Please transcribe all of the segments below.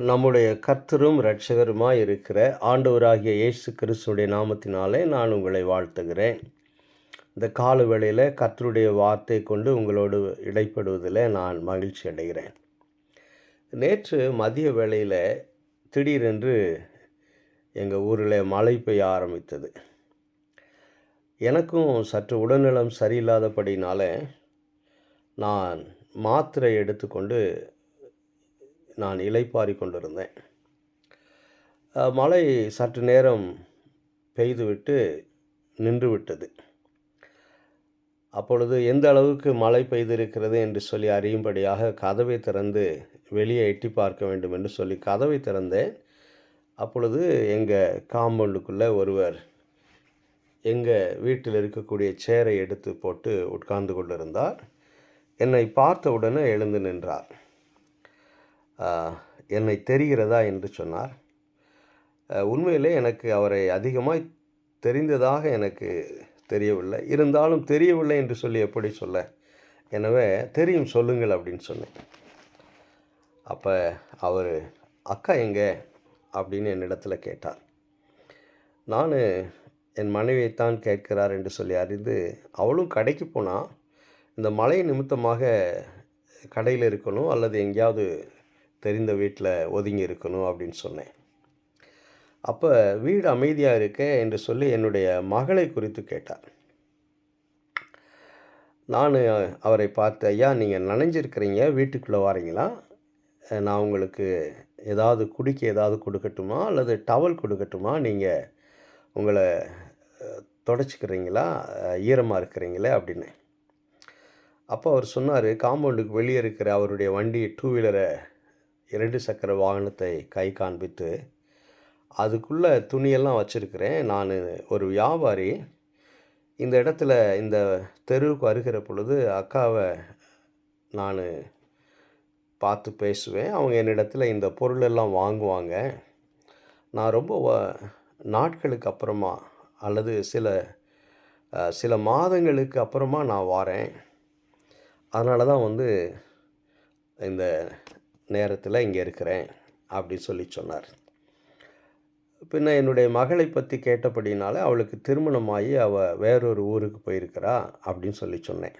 நம்முடைய கர்த்தரும் இரட்சகருமாய் இருக்கிற ஆண்டவராகிய இயேசு கிறிஸ்துடைய நாமத்தினாலே நான் உங்களை வாழ்த்துகிறேன். இந்த கால வேளையில் கர்த்தருடைய வார்த்தை கொண்டு உங்களோடு இடைப்படுவதில் நான் மகிழ்ச்சி அடைகிறேன். நேற்று மதிய வேளையில் திடீரென்று எங்கள் ஊரில் மழை பெய்ய ஆரம்பித்தது. எனக்கும் சற்று உடல்நலம் சரியில்லாதபடினால நான் மாத்திரை எடுத்துக்கொண்டு நான் இளைப்பாறி கொண்டிருந்தேன். மழை சற்று நேரம் பெய்துவிட்டு நின்றுவிட்டது. அப்பொழுது எந்த அளவுக்கு மழை பெய்திருக்கிறது என்று சொல்லி அறியும்படியாக கதவை திறந்து வெளியே எட்டி பார்க்க வேண்டும் என்று சொல்லி கதவை திறந்தேன். அப்பொழுது எங்கள் காம்பவுண்டுக்குள்ளே ஒருவர் எங்கள் வீட்டில் இருக்கக்கூடிய சேரை எடுத்து போட்டு உட்கார்ந்து கொண்டிருந்தார். என்னை பார்த்த உடனே எழுந்து நின்றார். என்னை தெரிகிறதா என்று சொன்னார். உண்மையிலே எனக்கு அவரை அதிகமாய் தெரிந்ததாக எனக்கு தெரியவில்லை. இருந்தாலும் தெரியவில்லை என்று சொல்லி எப்படி சொல்ல? எனவே தெரியும் சொல்லுங்கள் அப்படின்னு சொன்னேன். அப்போ அவர் அக்கா எங்கே அப்படின்னு என்னிடத்தில் கேட்டார். நான் என் மனைவியைத்தான் கேட்கிறார் என்று சொல்லி அறிந்து அவளும் கடைக்கு போனால் இந்த மழை நிமித்தமாக கடையில் இருக்கணும் அல்லது எங்கேயாவது தெரிந்த வீட்டில் ஒதுங்கி இருக்கணும் அப்படின்னு சொன்னேன். அப்போ வீடு அமைதியாக இருக்க என்று சொல்லி என்னுடைய மகளை குறித்து கேட்டார். நான் அவரை பார்த்து, ஐயா நீங்கள் நனைஞ்சிருக்கிறீங்க, வீட்டுக்குள்ளே வாரீங்களா? நான் உங்களுக்கு ஏதாவது குடிக்க ஏதாவது கொடுக்கட்டுமா அல்லது டவல் கொடுக்கட்டுமா? நீங்கள் உங்களை தொடச்சிக்கிறீங்களா, ஈரமாக இருக்கிறீங்களே அப்படின்னு. அப்போ அவர் சொன்னார், காம்பவுண்டுக்கு வெளியே இருக்கிற அவருடைய வண்டி 2 வீலரை 2 சக்கர வாகனத்தை கை காண்பித்து, அதுக்குள்ளே துணியெல்லாம் வச்சுருக்கிறேன், நான் ஒரு வியாபாரி, இந்த இடத்துல இந்த தெருவுக்கு வருகிற பொழுது அக்காவை நான் பார்த்து பேசுவேன், அவங்க என்னிடத்தில் இந்த பொருளெல்லாம் வாங்குவாங்க, நான் ரொம்ப நாட்களுக்கு அப்புறமா அல்லது சில மாதங்களுக்கு அப்புறமா நான் வாரேன், அதனால தான் இந்த நேரத்தில் இங்கே இருக்கிறேன் அப்படி சொல்லி சொன்னார். பின்ன என்னுடைய மகளை பற்றி கேட்டபடினால அவளுக்கு திருமணமாகி அவள் வேறொரு ஊருக்கு போயிருக்கிறா அப்படின்னு சொல்லி சொன்னேன்.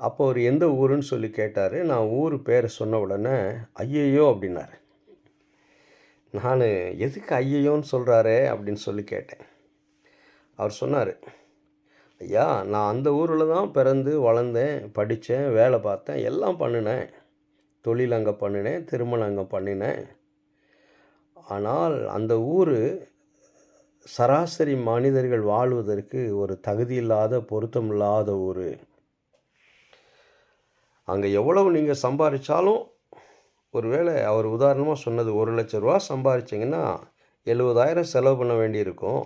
அப்போ அவர் எந்த ஊருன்னு சொல்லி கேட்டார். நான் ஊர் பேரை சொன்ன உடனே ஐயையோ அப்படின்னார். நான் எதுக்கு ஐயையோன்னு சொல்கிறாரே அப்படின்னு சொல்லி கேட்டேன். அவர் சொன்னார், ஐயா நான் அந்த ஊரில் தான் பிறந்து வளர்ந்தேன், படித்தேன், வேலை பார்த்தேன், எல்லாம் பண்ணினேன், தொழில் அங்கே பண்ணினேன், திருமணம் அங்கே பண்ணினேன். ஆனால் அந்த ஊர் சராசரி மனிதர்கள் வாழ்வதற்கு ஒரு தகுதியில்லாத பொருத்தமில்லாத ஊர். அங்கே எவ்வளவு நீங்கள் சம்பாதிச்சாலும், ஒருவேளை அவர் உதாரணமாக சொன்னது 1 லட்ச ரூபா சம்பாதிச்சிங்கன்னா 70,000 செலவு பண்ண வேண்டியிருக்கும்.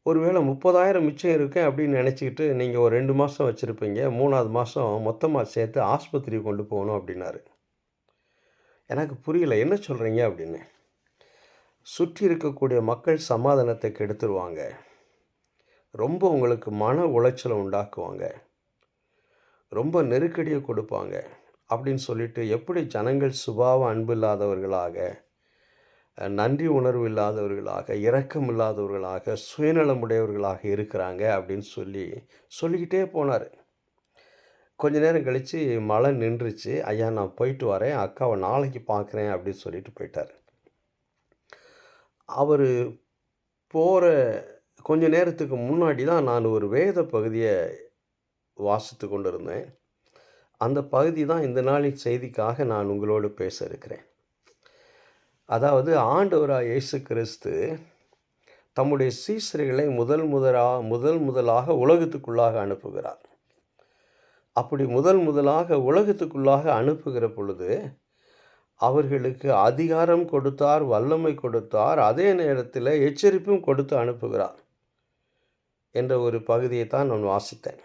ஒருவேளை 30,000 மிச்சம் இருக்கேன் அப்படின்னு நினச்சிக்கிட்டு நீங்கள் ஒரு 2 மாதம் வச்சுருப்பீங்க, 3ஆவது மாதம் மொத்தமாக சேர்த்து ஆஸ்பத்திரி கொண்டு போகணும் அப்படின்னாரு. எனக்கு புரியல, என்ன சொல்கிறீங்க அப்படின்னு. சுற்றி இருக்கக்கூடிய மக்கள் சமாதானத்தை கெடுத்துருவாங்க, ரொம்ப உங்களுக்கு மன உளைச்சலை உண்டாக்குவாங்க, ரொம்ப நெருக்கடியை கொடுப்பாங்க அப்படின்னு சொல்லிட்டு எப்படி ஜனங்கள் சுபாவ அன்பு இல்லாதவர்களாக, நன்றி உணர்வு இல்லாதவர்களாக, இரக்கம் இல்லாதவர்களாக, சுயநலமுடையவர்களாக இருக்கிறாங்க அப்படின்னு சொல்லிக்கிட்டே போனார். கொஞ்ச நேரம் கழித்து மழை நின்றுச்சு. ஐயா நான் போயிட்டு வரேன், அக்காவை நாளைக்கு பார்க்குறேன் அப்படின்னு சொல்லிட்டு போயிட்டார். அவர் போகிற கொஞ்ச நேரத்துக்கு முன்னாடி தான் நான் ஒரு வேத பகுதியை வாசித்து கொண்டு இருந்தேன். அந்த பகுதி தான் இந்த நாளின் செய்திக்காக நான் உங்களோடு பேச இருக்கிறேன். அதாவது ஆண்டவராகிய இயேசு கிறிஸ்து தம்முடைய சீஷர்களை முதல் முதலாக உலகத்துக்குள்ளாக அனுப்புகிறார். அப்படி முதலாக உலகத்துக்குள்ளாக அனுப்புகிற பொழுது அவர்களுக்கு அதிகாரம் கொடுத்தார், வல்லமை கொடுத்தார், அதே நேரத்தில் எச்சரிப்பும் கொடுத்து அனுப்புகிறார் என்ற ஒரு பகுதியை தான் நான் வாசித்தேன்.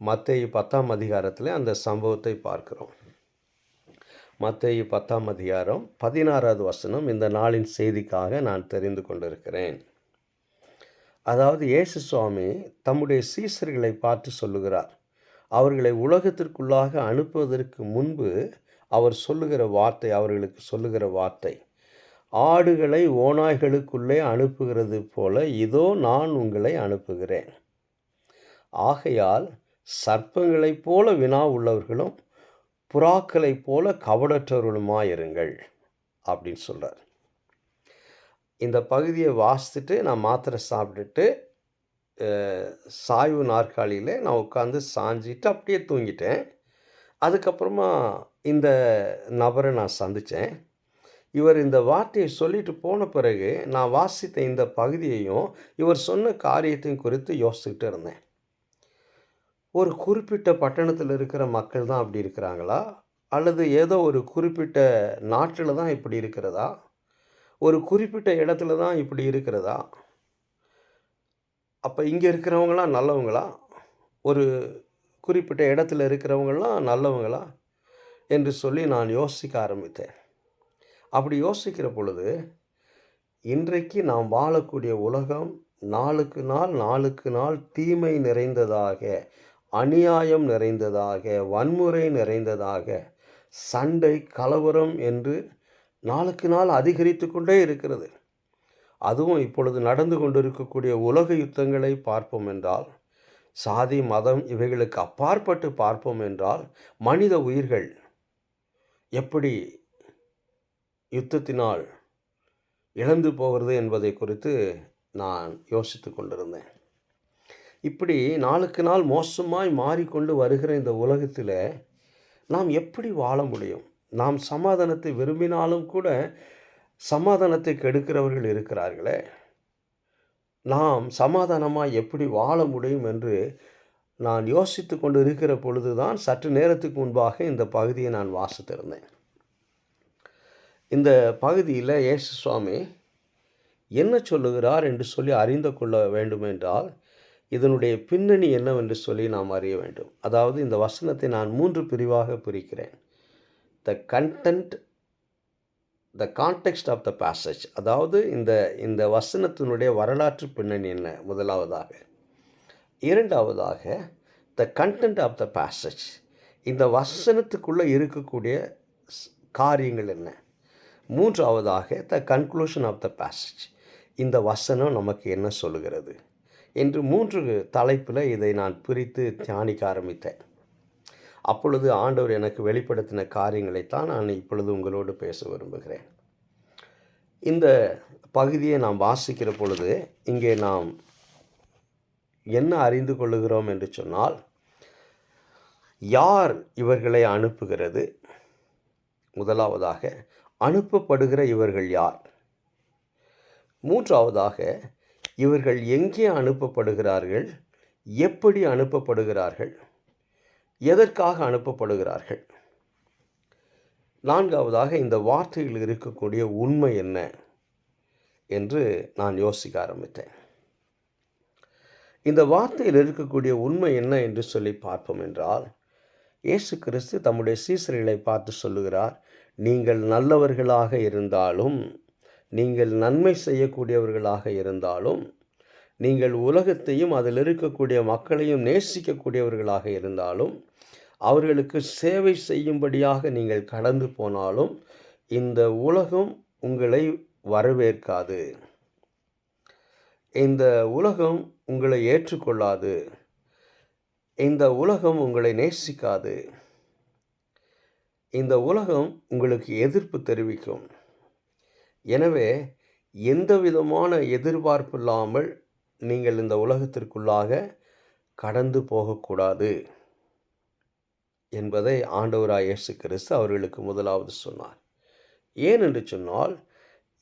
மத்தேயு 10ஆம் அதிகாரத்தில் அந்த சம்பவத்தை பார்க்கிறோம். மத்தேயு 10ஆம் அதிகாரம் 16வது வசனம் இந்த நாளின் செய்திக்காக நான் தெரிந்து கொண்டிருக்கிறேன். அதாவது இயேசு சுவாமி தம்முடைய சீசர்களை பார்த்து சொல்லுகிறார். அவர்களை உலகத்திற்குள்ளாக அனுப்புவதற்கு முன்பு அவர் சொல்லுகிற வார்த்தை, அவர்களுக்கு சொல்லுகிற வார்த்தை, ஆடுகளை ஓநாய்களுக்குள்ளே அனுப்புகிறது போல இதோ நான் உங்களை அனுப்புகிறேன். ஆகையால் சர்ப்பங்களைப் போல வினா உள்ளவர்களும் புறாக்களைப் போல கபடற்றவர்களுமாயிருங்கள் அப்படின்னு சொல்கிறார். இந்த பகுதியை வாசித்துட்டு நான் மாத்திரை சாப்பிட்டுட்டு சாய்வு நாற்காலியில் நான் உட்காந்து சாஞ்சிட்டு அப்படியே தூங்கிட்டேன். அதுக்கப்புறமா இந்த நபரை நான் சந்தித்தேன். இவர் இந்த வார்த்தையை சொல்லிட்டு போன பிறகு நான் வாசித்த இந்த பகுதியையும் இவர் சொன்ன காரியத்தையும் குறித்து யோசிச்சுக்கிட்டு இருந்தேன். ஒரு குறிப்பிட்ட பட்டணத்தில் இருக்கிற மக்கள் தான் அப்படி இருக்கிறாங்களா, அல்லது ஏதோ ஒரு குறிப்பிட்ட நாட்டில் தான் இப்படி இருக்கிறதா, ஒரு குறிப்பிட்ட இடத்துல தான் இப்படி இருக்கிறதா? அப்போ இங்கே இருக்கிறவங்களாம் நல்லவங்களா, ஒரு குறிப்பிட்ட இடத்துல இருக்கிறவங்களாம் நல்லவங்களா என்று சொல்லி நான் யோசிக்க ஆரம்பித்தேன். அப்படி யோசிக்கிற பொழுது இன்றைக்கு நாம் வாழக்கூடிய உலகம் நாளுக்கு நாள் நாளுக்கு நாள் தீமை நிறைந்ததாக, அநியாயம் நிறைந்ததாக, வன்முறை நிறைந்ததாக, சண்டை கலவரம் என்று நாளுக்கு நாள் அதிகரித்து கொண்டே இருக்கிறது. அதுவும் இப்பொழுது நடந்து கொண்டிருக்கக்கூடிய உலக யுத்தங்களை பார்ப்போம் என்றால், சாதி மதம் இவைகளுக்கு அப்பாற்பட்டு பார்ப்போம் என்றால், மனித உயிர்கள் எப்படி யுத்தத்தினால் இழந்து போகிறது என்பதை குறித்து நான் யோசித்து கொண்டிருந்தேன். இப்படி நாளுக்கு நாள் மோசமாய் மாறிக்கொண்டு வருகிற இந்த உலகத்தில் நாம் எப்படி வாழ முடியும்? நாம் சமாதானத்தை விரும்பினாலும் கூட சமாதானத்தை கெடுக்கிறவர்கள் இருக்கிறார்களே. நாம் சமாதானமாக எப்படி வாழ முடியும் என்று நான் யோசித்து கொண்டு இருக்கிற பொழுது தான் சற்று நேரத்துக்கு முன்பாக இந்த பகுதியை நான் வாசித்திருந்தேன். இந்த பகுதியில் இயேசு சுவாமி என்ன சொல்லுகிறார் என்று சொல்லி அறிந்து கொள்ள வேண்டுமென்றால் இதனுடைய பின்னணி என்னவென்று சொல்லி நாம் அறிய வேண்டும். அதாவது இந்த வசனத்தை நான் 3 பிரிவாக பிரிக்கிறேன். The context of the passage, அதாவது இந்த வசனத்தினுடைய வரலாற்று பின்னணி என்ன முதலாவதாக. இரண்டாவதாக the content of the passage, இந்த வசனத்துக்குள்ளே இருக்கக்கூடிய காரியங்கள் என்ன. மூன்றாவதாக the conclusion of the passage, இந்த வசனம் நமக்கு என்ன சொல்லுகிறது என்று 3 தலைப்பில் இதை நான் பிரித்து தியானிக்க ஆரம்பித்தேன். அப்பொழுது ஆண்டவர் எனக்கு வெளிப்படுத்தின காரியங்களைத்தான் நான் இப்பொழுது உங்களோடு பேச விரும்புகிறேன். இந்த பகுதியை நாம் வாசிக்கிற பொழுது இங்கே நாம் என்ன அறிந்து கொள்ளுகிறோம் என்று சொன்னால், யார் இவர்களை அனுப்புகிறது, முதலாவதாக அனுப்பப்படுகிற இவர்கள் யார், மூன்றாவதாக இவர்கள் எங்கே அனுப்பப்படுகிறார்கள், எப்படி அனுப்பப்படுகிறார்கள், எதற்காக அனுப்பப்படுகிறார்கள், நான்காவதாக இந்த வார்த்தையில் இருக்கக்கூடிய உண்மை என்ன என்று நான் யோசிக்க ஆரம்பித்தேன். இந்த வார்த்தையில் இருக்கக்கூடிய உண்மை என்ன என்று சொல்லி பார்ப்போம் என்றால், இயேசு கிறிஸ்து தம்முடைய சீசர்களை பார்த்து சொல்லுகிறார், நீங்கள் நல்லவர்களாக இருந்தாலும், நீங்கள் நன்மை செய்யக்கூடியவர்களாக இருந்தாலும், நீங்கள் உலகத்தையும் அதில் இருக்கக்கூடிய மக்களையும் நேசிக்கக்கூடியவர்களாக இருந்தாலும், அவர்களுக்கு சேவை செய்யும்படியாக நீங்கள் கடந்து போனாலும் இந்த உலகம் உங்களை வரவேற்காது, இந்த உலகம் உங்களை ஏற்றுக்கொள்ளாது, இந்த உலகம் உங்களை நேசிக்காது, இந்த உலகம் உங்களுக்கு எதிர்ப்பு தெரிவிக்கும். எனவே எந்த விதமான எதிர்பார்ப்பு இல்லாமல் நீங்கள் இந்த உலகத்திற்குள்ளாக கடந்து போகக்கூடாது என்பதை ஆண்டவராய் இயேசு கிறிஸ்து அவர்களுக்கு முதலாவது சொன்னார். ஏன் என்று சொன்னால்,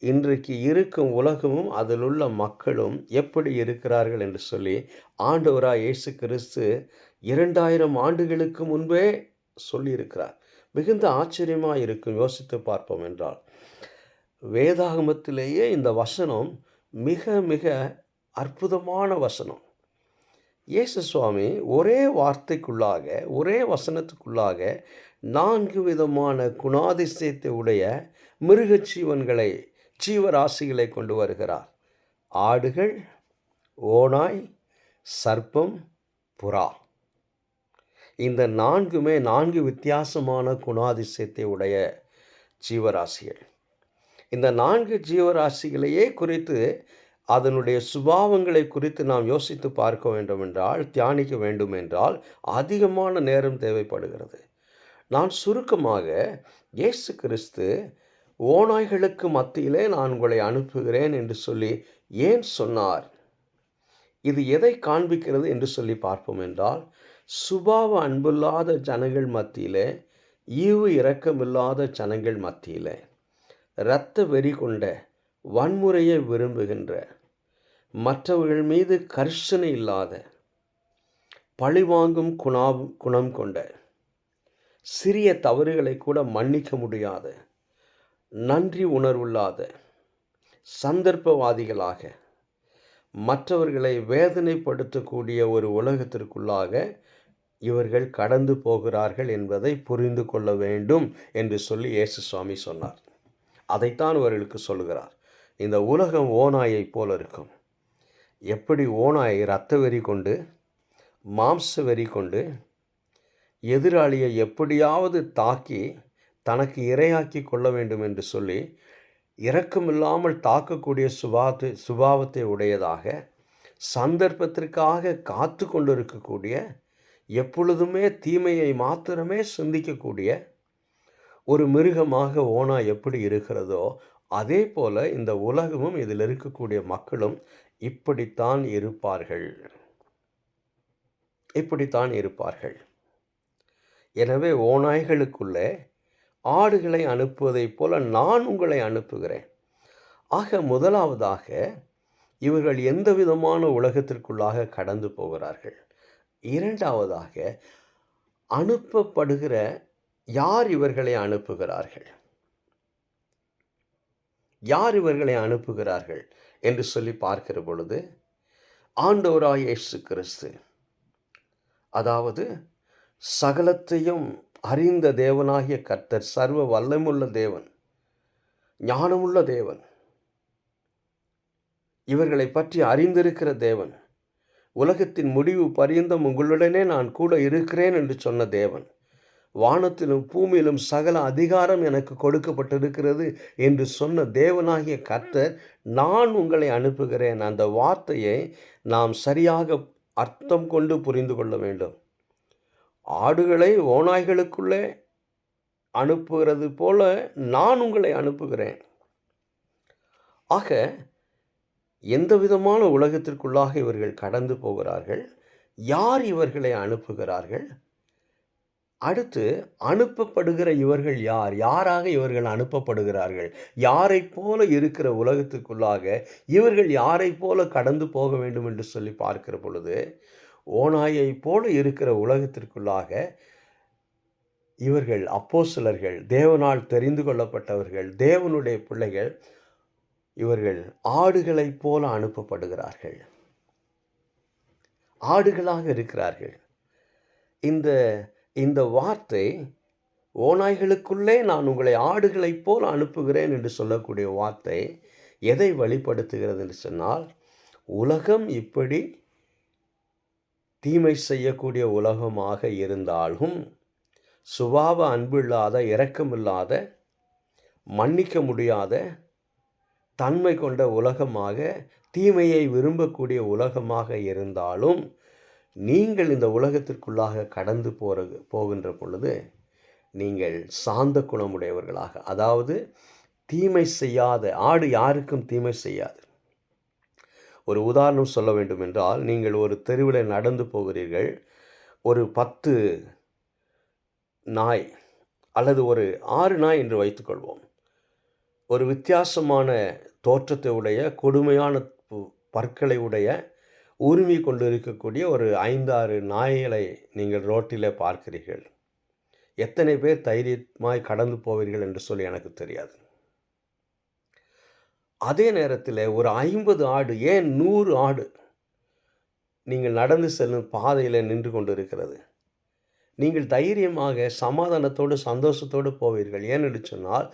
இன்றைக்கு இருக்கும் உலகமும் அதில் உள்ள மக்களும் எப்படி இருக்கிறார்கள் என்று சொல்லி ஆண்டவராய் இயேசு கிறிஸ்து 2000 ஆண்டுகளுக்கு முன்பே சொல்லியிருக்கிறார். மிகுந்த ஆச்சரியமாக இருக்கும் யோசித்து பார்ப்போம் என்றால். வேதாகமத்திலேயே இந்த வசனம் மிக மிக அற்புதமான வசனம். இயேசு சுவாமி ஒரே வார்த்தைக்குள்ளாக, ஒரே வசனத்துக்குள்ளாக 4 விதமான குணாதிசயத்தை உடைய மிருக ஜீவராசிகளை கொண்டு வருகிறார். ஆடுகள், ஓநாய், சர்ப்பம், புறா. இந்த 4மே 4 வித்தியாசமான குணாதிசயத்தை உடைய ஜீவராசிகள். இந்த 4 ஜீவராசிகளையே குறித்து, அதனுடைய சுபாவங்களை குறித்து நாம் யோசித்து பார்க்க வேண்டும் என்றால், தியானிக்க வேண்டும் என்றால் அதிகமான நேரம் தேவைப்படுகிறது. நான் சுருக்கமாக, இயேசு கிறிஸ்து ஓநாய்களுக்கு மத்தியிலே நான் உங்களை அனுப்புகிறேன் என்று சொல்லி ஏன் சொன்னார்? இது எதை காண்பிக்கிறது என்று சொல்லி பார்ப்போம் என்றால், சுபாவ அன்பில்லாத ஜனங்கள் மத்தியிலே, ஈவு இரக்கமில்லாத ஜனங்கள் மத்தியிலே, இரத்த வெறி கொண்ட, வன்முறையை விரும்புகின்ற, மற்றவர்கள் மீது கர்ஷனை இல்லாத, பழிவாங்கும் குணம் கொண்ட, சிறிய தவறுகளை கூட மன்னிக்க முடியாத, நன்றி உணர்வில்லாத, சந்தர்ப்பவாதிகளாக, மற்றவர்களை வேதனைப்படுத்தக்கூடிய ஒரு உலகத்திற்குள்ளாக இவர்கள் கடந்து போகிறார்கள் என்பதை புரிந்து கொள்ள வேண்டும் என்று சொல்லி இயேசு சுவாமி சொன்னார். அதைத்தான் அவர்களுக்கு சொல்லுகிறார். இந்த உலகம் ஓநாயை போல இருக்கும். எப்படி ஓநாய் இரத்த வெறி கொண்டு, மாம்ச வெறி கொண்டு, எதிராளியை எப்படியாவது தாக்கி தனக்கு இரையாக்கி கொள்ள வேண்டும் என்று சொல்லி இரக்கமில்லாமல் தாக்கக்கூடிய சுபாவத்தை உடையதாக, சந்தர்ப்பத்திற்காக காத்து கொண்டிருக்கக்கூடிய, எப்பொழுதுமே தீமையை மாத்திரமே சிந்திக்கக்கூடிய ஒரு மிருகமாக ஓநாய் எப்படி இருக்கிறதோ, அதே போல இந்த உலகமும் இதில் இருக்கக்கூடிய மக்களும் இப்படித்தான் இருப்பார்கள். எனவே ஓநாய்களுக்குள்ளே ஆடுகளை அனுப்புவதைப் போல நான் உங்களை அனுப்புகிறேன். ஆக முதலாவதாக இவர்கள் எந்த விதமான உலகத்திற்குள்ளாக கடந்து போகிறார்கள்? இரண்டாவதாக, அனுப்பப்படுகிற யார் இவர்களை அனுப்புகிறார்கள்? யார் இவர்களை அனுப்புகிறார்கள் என்று சொல்லி பார்க்கிற பொழுது, ஆண்டவராய் இயேசு கிறிஸ்து, அதாவது சகலத்தையும் அறிந்த தேவனாகிய கர்த்தர், சர்வ வல்லமுள்ள தேவன், ஞானமுள்ள தேவன், இவர்களை பற்றி அறிந்திருக்கிற தேவன், உலகத்தின் முடிவு பரியந்தம் உங்களுடனே நான் கூட இருக்கிறேன் என்று சொன்ன தேவன், வானத்திலும் பூமியிலும் சகல அதிகாரம் எனக்கு கொடுக்கப்பட்டிருக்கிறது என்று சொன்ன தேவனாகிய கர்த்தர், நான் உங்களை அனுப்புகிறேன். அந்த வார்த்தையை நாம் சரியாக அர்த்தம் கொண்டு புரிந்து கொள்ள வேண்டும். ஆடுகளை ஓநாய்களுக்குள்ளே அனுப்புகிறது போல நான் உங்களை அனுப்புகிறேன். ஆக எந்த விதமான உலகத்திற்குள்ளாக இவர்கள் கடந்து போகிறார்கள்? யார் இவர்களை அனுப்புகிறார்கள்? அடுத்து, அனுப்பப்படுகிற இவர்கள் யார்? யாராக இவர்கள் அனுப்பப்படுகிறார்கள்? யாரை போல இருக்கிற உலகத்துக்குள்ளாக இவர்கள் யாரை போல கடந்து போக வேண்டும் என்று சொல்லி பார்க்கிற பொழுது, ஓநாயை போல இருக்கிற உலகத்திற்குள்ளாக இவர்கள் அப்போஸ்தலர்கள், தேவனால் தெரிந்து கொள்ளப்பட்டவர்கள், தேவனுடைய பிள்ளைகள், இவர்கள் ஆடுகளைப் போல அனுப்பப்படுகிறார்கள். ஆடுகளாக இருக்கிறார்கள். இந்த வார்த்தை, ஓநாய்களுக்குள்ளே நான் உங்களை ஆடுகளைப் போல அனுப்புகிறேன் என்று சொல்லக்கூடிய வார்த்தை எதை வெளிப்படுத்துகிறது என்று சொன்னால், உலகம் இப்படி தீமை செய்யக்கூடிய உலகமாக இருந்தாலும், சுபாவ அன்பில்லாத, இரக்கமில்லாத, மன்னிக்க முடியாத, தன்மை கொண்ட உலகமாக, தீமையை விரும்பக்கூடிய உலகமாக இருந்தாலும், நீங்கள் இந்த உலகத்திற்குள்ளாக கடந்து போகின்ற பொழுது நீங்கள் சாந்த குணமுடையவர்களாக, அதாவது தீமை செய்யாத, ஆடு யாருக்கும் தீமை செய்யாது. ஒரு உதாரணம் சொல்ல வேண்டும் என்றால், நீங்கள் ஒரு தெருவில் நடந்து போகிறீர்கள். ஒரு 10 நாய் அல்லது ஒரு 6 நாய் என்று வைத்துக்கொள்வோம். ஒரு வித்தியாசமான தோற்றத்தை உடைய, கொடுமையான பற்களை உடைய, உரிமை கொண்டு இருக்கக்கூடிய ஒரு 5-6 நாய்களை நீங்கள் ரோட்டில் பார்க்கிறீர்கள். எத்தனை பேர் தைரியமாய் கடந்து போவீர்கள் என்று சொல்லி எனக்கு தெரியாது. அதே நேரத்தில் ஒரு 50 ஆடு, ஏன் 100 ஆடு நீங்கள் நடந்து செல்லும் பாதையில் நின்று கொண்டு இருக்கிறது. நீங்கள் தைரியமாக சமாதானத்தோடு சந்தோஷத்தோடு போவீர்கள். ஏனென்று சொன்னால்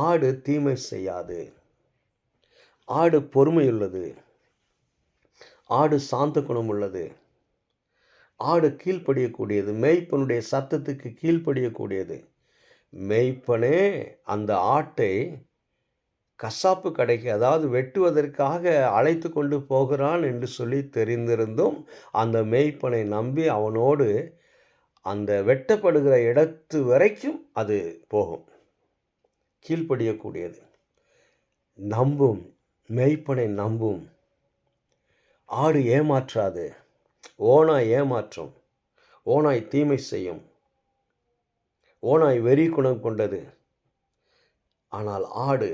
ஆடு தீமை செய்யாது, ஆடு பொறுமையுள்ளது, ஆடு சாந்த குணம் உள்ளது, ஆடு கீழ்ப்படியக்கூடியது, மேய்ப்பனுடைய சத்தத்துக்கு கீழ்ப்படியக்கூடியது. மேய்ப்பனே அந்த ஆட்டை கசாப்பு கடைக்கு, அதாவது வெட்டுவதற்காக அழைத்து கொண்டு போகிறான் என்று சொல்லி தெரிந்திருந்தும் அந்த மேய்ப்பனை நம்பி அவனோடு அந்த வெட்டப்படுகிற இடத்து வரைக்கும் அது போகும். கீழ்ப்படியக்கூடியது, நம்பும், மேய்ப்பனை நம்பும். ஆடு ஏமாற்றாது. ஓநாய் ஏமாற்றும், ஓநாய் தீமை செய்யும், ஓநாய் வெறி குணம் கொண்டது. ஆனால் ஆடு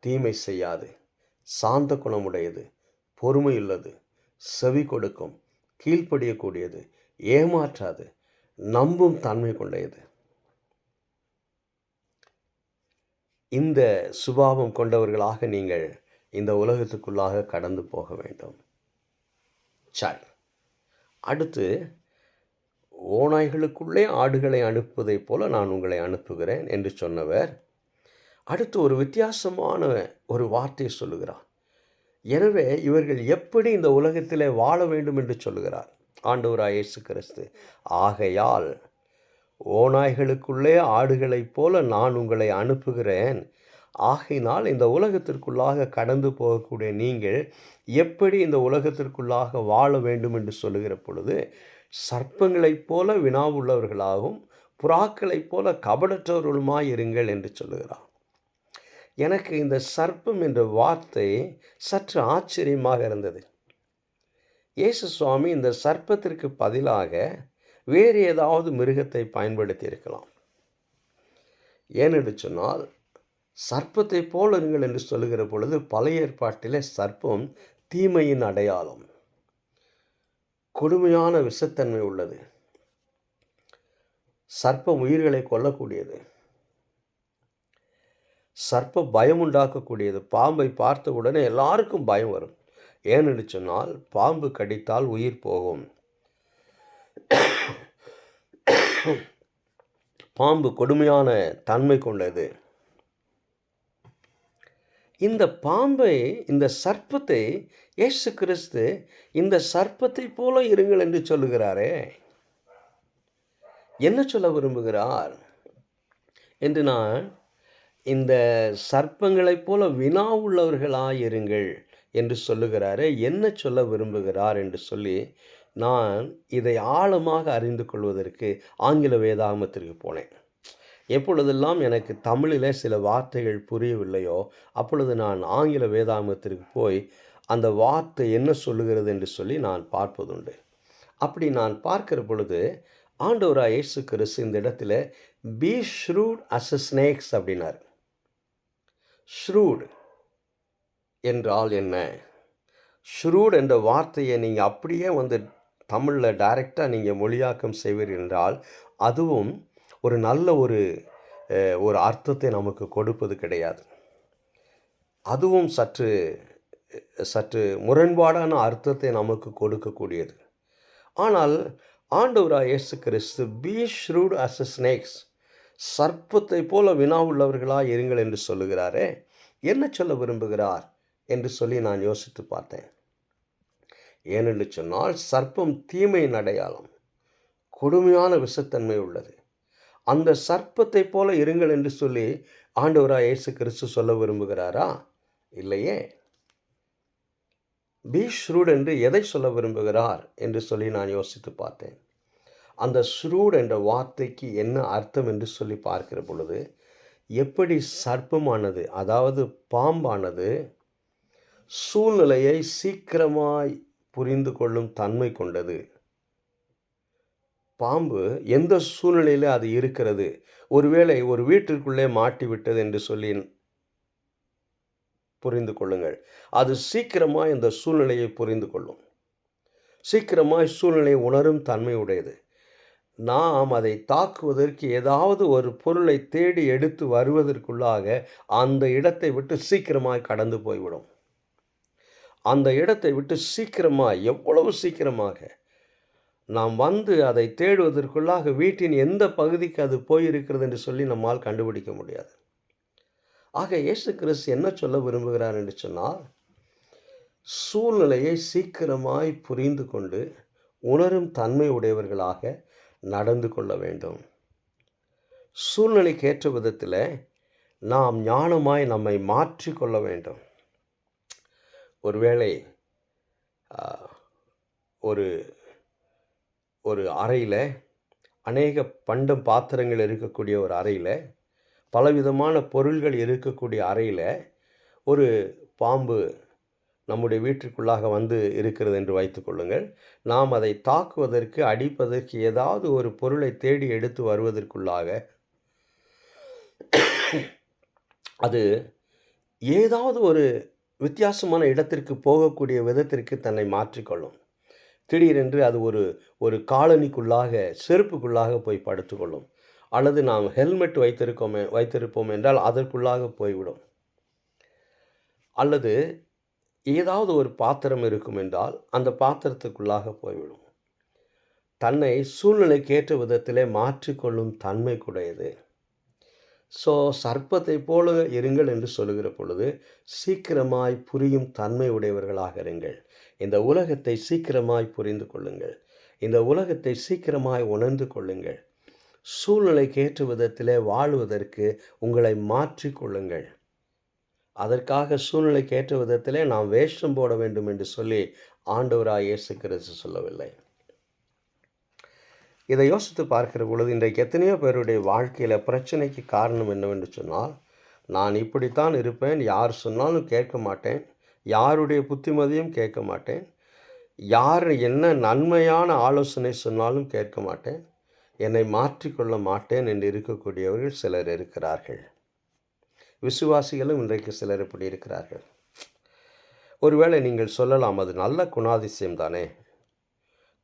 தீமை செய்யாது, சாந்த குணமுடையது, பொறுமையுள்ளது, செவி கொடுக்கும், கீழ்ப்படியக்கூடியது, ஏமாற்றாது, நம்பும் தன்மை கொண்டது. இந்த சுபாவம் கொண்டவர்களாக நீங்கள் இந்த உலகத்துக்குள்ளாக கடந்து போக வேண்டும். சரி, அடுத்து, ஓநாய்களுக்குள்ளே ஆடுகளை அனுப்புவதைப் போல நான் உங்களை அனுப்புகிறேன் என்று சொன்னவர் அடுத்து ஒரு வித்தியாசமான ஒரு வார்த்தையை சொல்லுகிறார். எனவே இவர்கள் எப்படி இந்த உலகத்திலே வாழ வேண்டும் என்று சொல்லுகிறார் ஆண்டவராய் இயேசு கிறிஸ்து. ஆகையால் ஓநாய்களுக்குள்ளே ஆடுகளைப் போல நான் உங்களை அனுப்புகிறேன். ஆகையினால் இந்த உலகத்திற்குள்ளாக கடந்து போகக்கூடிய நீங்கள் எப்படி இந்த உலகத்திற்குள்ளாக வாழ வேண்டும் என்று சொல்லுகிற பொழுது, சர்ப்பங்களைப் போல வினாவுள்ளவர்களாகவும் புறாக்களைப் போல கபடற்றவர்களுமாய் இருங்கள் என்று சொல்லுகிறார். எனக்கு இந்த சர்ப்பம் என்ற வார்த்தை சற்று ஆச்சரியமாக இருந்தது. இயேசு சுவாமி இந்த சர்ப்பத்திற்கு பதிலாக வேறு ஏதாவது மிருகத்தை பயன்படுத்தி இருக்கலாம். ஏனென்று சொன்னால், சர்ப்பத்தை போல இருங்கள் என்று சொல்லுகிற பொழுது பழைய ஏற்பாட்டிலே சர்ப்பம் தீமையின் அடையாளம், கொடுமையான விஷத்தன்மை உள்ளது. சர்ப்பம் உயிர்களை கொல்லக்கூடியது, சர்ப்ப பயம் உண்டாக்கக்கூடியது. பாம்பை பார்த்த உடனே எல்லாருக்கும் பயம் வரும். ஏனென்று சொன்னால் பாம்பு கடித்தால் உயிர் போகும். பாம்பு கொடுமையான தன்மை கொண்டது. இந்த பாம்பை, இந்த சர்ப்பத்தை இயேசு கிறிஸ்து இந்த சர்ப்பத்தை போல இருங்கள் என்று சொல்லுகிறாரே, என்ன சொல்ல விரும்புகிறார் என்று நான் இந்த சர்ப்பங்களைப் போல வினா உள்ளவர்களாயிருங்கள் என்று சொல்லுகிறாரே, என்ன சொல்ல விரும்புகிறார் என்று சொல்லி நான் இதை ஆழமாக அறிந்து கொள்வதற்கு ஆங்கில வேதாகமத்திற்கு போனேன். எப்பொழுதெல்லாம் எனக்கு தமிழில் சில வார்த்தைகள் புரியவில்லையோ அப்பொழுது நான் ஆங்கில வேதாகமத்திற்கு போய் அந்த வார்த்தை என்ன சொல்லுகிறது என்று சொல்லி நான் பார்ப்பதுண்டு. அப்படி நான் பார்க்கிற பொழுது ஆண்டவராய் இயேசு கிறிஸ்து இந்த இடத்துல be shrewd as a snakes அப்படின்னார். ஷ்ரூட் என்றால் என்ன? ஷ்ரூட் என்ற வார்த்தையை நீங்கள் அப்படியே தமிழில் டைரெக்டாக நீங்கள் மொழியாக்கம் செய்வீர்கள் என்றால் அதுவும் ஒரு நல்ல ஒரு அர்த்தத்தை நமக்கு கொடுப்பது கிடையாது. அதுவும் சற்று முரண்பாடான அர்த்தத்தை நமக்கு கொடுக்கக்கூடியது. ஆனால் ஆண்டவராய் இயேசு கிறிஸ்து be shrewd as a snakes, சர்ப்பத்தை போல வினா உள்ளவர்களாக இருங்கள் என்று சொல்லுகிறாரே, என்ன சொல்ல விரும்புகிறார் என்று சொல்லி நான் யோசித்து பார்த்தேன். ஏனென்று சொன்னால் சர்ப்பம் தீமையின் அடையாளம், கொடுமையான விஷத்தன்மை உள்ளது. அந்த சர்ப்பத்தை போல இருங்கள் என்று சொல்லி ஆண்டவராய் இயேசு கிறிஸ்து சொல்ல விரும்புகிறாரா? இல்லையே. பி ஷ்ரூட் என்று எதை சொல்ல விரும்புகிறார் என்று சொல்லி நான் யோசித்து பார்த்தேன். அந்த ஷ்ரூட் என்ற வார்த்தைக்கு என்ன அர்த்தம் என்று சொல்லி பார்க்கிற பொழுது, எப்படி சர்ப்பமானது, அதாவது பாம்பானது சூழ்நிலையை சீக்கிரமாய் புரிந்து கொள்ளும் தன்மை கொண்டது. பாம்பு எந்த சூழ்நிலையில் அது இருக்கிறது, ஒருவேளை ஒரு வீட்டிற்குள்ளே மாட்டிவிட்டது என்று சொல்லி புரிந்து கொள்ளுங்கள், அது சீக்கிரமாய் இந்த சூழ்நிலையை புரிந்து கொள்ளும், சீக்கிரமாய் சூழ்நிலையை உணரும் தன்மை உடையது. நாம் அதை தாக்குவதற்கு ஏதாவது ஒரு பொருளை தேடி எடுத்து வருவதற்குள்ளாக அந்த இடத்தை விட்டு சீக்கிரமாய் கடந்து போய்விடும். அந்த இடத்தை விட்டு சீக்கிரமாய், எவ்வளவு சீக்கிரமாக நாம் வந்து அதை தேடுவதற்குள்ளாக வீட்டின் எந்த பகுதிக்கு அது போயிருக்கிறது என்று சொல்லி நம்மால் கண்டுபிடிக்க முடியாது. ஆக இயேசு கிறிஸ்து என்ன சொல்ல விரும்புகிறார் என்று சொன்னால், சூழ்நிலையை சீக்கிரமாய் புரிந்து கொண்டு உணரும் தன்மை உடையவர்களாக நடந்து கொள்ள வேண்டும். சூழ்நிலைக்கு ஏற்ற விதத்தில் நாம் ஞானமாய் நம்மை மாற்றிக்கொள்ள வேண்டும். ஒருவேளை ஒரு ஒரு அறையில் அநேக பண்டம் பாத்திரங்கள் இருக்கக்கூடிய ஒரு அறையில், பலவிதமான பொருள்கள் இருக்கக்கூடிய அறையில் ஒரு பாம்பு நம்முடைய வீட்டிற்குள்ளாக வந்து இருக்கிறது என்று வைத்துக்கொள்ளுங்கள். நாம் அதை தாக்குவதற்கு, அடிப்பதற்கு ஏதாவது ஒரு பொருளை தேடி எடுத்து வருவதற்குள்ளாக அது ஏதாவது ஒரு வித்தியாசமான இடத்திற்கு போகக்கூடிய விதத்திற்கு தன்னை மாற்றிக்கொள்ளும். திடீரென்று அது ஒரு காலனிக்குள்ளாக, செருப்புக்குள்ளாக போய் படுத்துக்கொள்ளும். அல்லது நாம் ஹெல்மெட் வைத்திருப்போம் என்றால் அதற்குள்ளாக போய்விடும். அல்லது ஏதாவது ஒரு பாத்திரம் இருக்கும் என்றால் அந்த பாத்திரத்துக்குள்ளாக போய்விடும். தன்னை சூழ்நிலைக்கு ஏற்ற விதத்திலே மாற்றிக்கொள்ளும் தன்மை கூடையது. சர்ப்பத்தை போல இருங்கள் என்று சொல்லுகிற பொழுது சீக்கிரமாய் புரியும் தன்மை உடையவர்களாக இருங்கள். இந்த உலகத்தை சீக்கிரமாய் புரிந்து கொள்ளுங்கள். இந்த உலகத்தை சீக்கிரமாய் உணர்ந்து கொள்ளுங்கள். சூழ்நிலைக்கு ஏற்ற விதத்திலே வாழ்வதற்கு உங்களை மாற்றிக்கொள்ளுங்கள். அதற்காக சூழ்நிலைக்கு ஏற்ற விதத்திலே நாம் வேஷம் போட வேண்டும் என்று சொல்லி ஆண்டவராய் இயேசு கிறிஸ்து சொல்லவில்லை. இதை யோசித்து பார்க்கிற பொழுது இன்றைக்கு எத்தனையோ பேருடைய வாழ்க்கையில் பிரச்சனைக்கு காரணம் என்னவென்று சொன்னால், நான் இப்படித்தான் இருப்பேன், யார் சொன்னாலும் கேட்க மாட்டேன், யாருடைய புத்திமதியும் கேட்க மாட்டேன், யார் என்ன நன்மையான ஆலோசனை சொன்னாலும் கேட்க மாட்டேன், என்னை மாற்றிக்கொள்ள மாட்டேன் என்று இருக்கக்கூடியவர்கள் சிலர் இருக்கிறார்கள். விசுவாசிகளும் இன்றைக்கு சிலர் இப்படி இருக்கிறார்கள். ஒருவேளை நீங்கள் சொல்லலாம், அது நல்ல குணாதிசயம் தானே,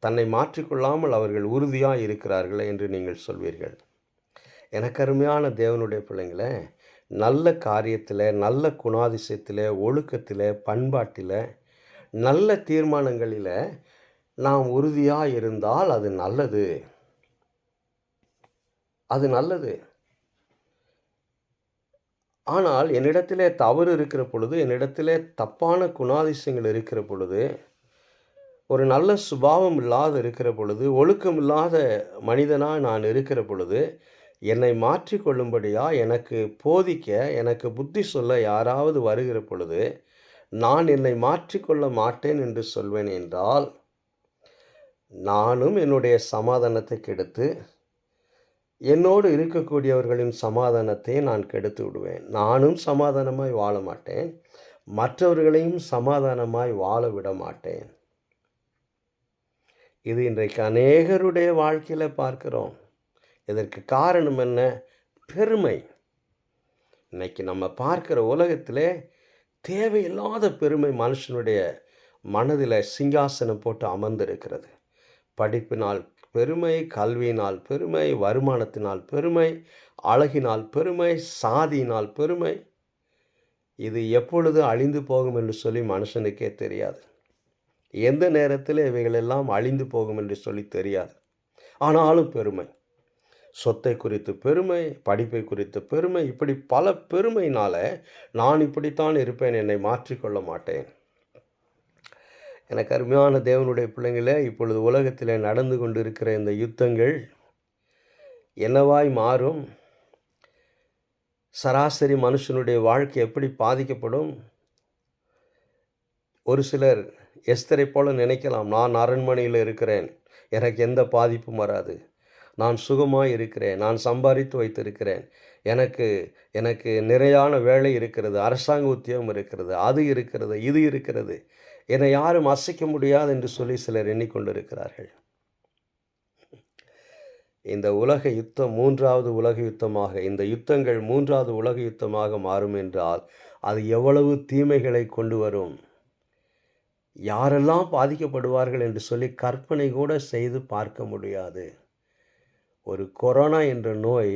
தன்னை மாற்றிக்கொள்ளாமல் அவர்கள் உறுதியாக இருக்கிறார்களே என்று நீங்கள் சொல்வீர்கள். எனக்கு அருமையான தேவனுடைய பிள்ளைங்களே, நல்ல காரியத்தில், நல்ல குணாதிசயத்தில், ஒழுக்கத்தில், பண்பாட்டில், நல்ல தீர்மானங்களில் நாம் உறுதியாக இருந்தால் அது நல்லது. அது நல்லது. ஆனால் என்னிடத்திலே தவறு இருக்கிற பொழுது, என்னிடத்திலே தப்பான குணாதிசயங்கள் இருக்கிற பொழுது, ஒரு நல்ல சுபாவம் இல்லாத இருக்கிற பொழுது, ஒழுக்கம் இல்லாத மனிதனாக நான் இருக்கிற பொழுது, என்னை மாற்றிக்கொள்ளும்படியாக எனக்கு போதிக்க, எனக்கு புத்தி சொல்ல யாராவது வருகிற பொழுது, நான் என்னை மாற்றிக்கொள்ள மாட்டேன் என்று சொல்வேன் என்றால், நானும் என்னுடைய சமாதானத்தை கெடுத்து, என்னோடு இருக்கக்கூடியவர்களின் சமாதானத்தை நான் கெடுத்து விடுவேன். நானும் சமாதானமாய் வாழ மாட்டேன், மற்றவர்களையும் சமாதானமாய் வாழ விட மாட்டேன். இது இன்றைக்கு அநேகருடைய வாழ்க்கையில் பார்க்கிறோம். இதற்கு காரணம் என்ன? பெருமை. இன்னைக்கு நம்ம பார்க்கிற உலகத்திலே தேவையில்லாத பெருமை மனுஷனுடைய மனதில் சிங்காசனம் போட்டு அமர்ந்திருக்கிறது. படிப்பினால் பெருமை, கல்வியினால் பெருமை, வருமானத்தினால் பெருமை, அழகினால் பெருமை, சாதியினால் பெருமை. இது எப்பொழுது அழிந்து போகும் என்று சொல்லி மனுஷனுக்கே தெரியாது. எந்த நேரத்தில் இவைகளெல்லாம் அழிந்து போகும் என்று சொல்லி தெரியாது. ஆனாலும் பெருமை, சொத்தை குறித்து பெருமை, படிப்பை குறித்து பெருமை, இப்படி பல பெருமையினால் நான் இப்படித்தான் இருப்பேன், என்னை மாற்றிக்கொள்ள மாட்டேன். எனக்கு அருமையான தேவனுடைய பிள்ளைங்களே, இப்பொழுது உலகத்தில் நடந்து கொண்டு இருக்கிற இந்த யுத்தங்கள் என்னவாய் மாறும்? சராசரி மனுஷனுடைய வாழ்க்கை எப்படி பாதிக்கப்படும்? ஒரு சிலர் எஸ்தரை போல நினைக்கலாம், நான் அரண்மனையில் இருக்கிறேன், எனக்கு எந்த பாதிப்பும் வராது, நான் சுகமாக இருக்கிறேன், நான் சம்பாதித்து வைத்திருக்கிறேன், எனக்கு நிறையான வேலை இருக்கிறது, அரசாங்க உத்தியோகம் இருக்கிறது, அது இருக்கிறது, இது இருக்கிறது, என்னை யாரும் அசைக்க முடியாது என்று சொல்லி சிலர் எண்ணிக்கொண்டிருக்கிறார்கள். இந்த உலக யுத்தம் மூன்றாவது உலக யுத்தமாக, இந்த யுத்தங்கள் மூன்றாவது உலக யுத்தமாக மாறும் என்றால் அது எவ்வளவு தீமைகளை கொண்டு வரும், யாரெல்லாம் பாதிக்கப்படுவார்கள் என்று சொல்லி கற்பனை கூட செய்து பார்க்க முடியாது. ஒரு கொரோனா என்ற நோய்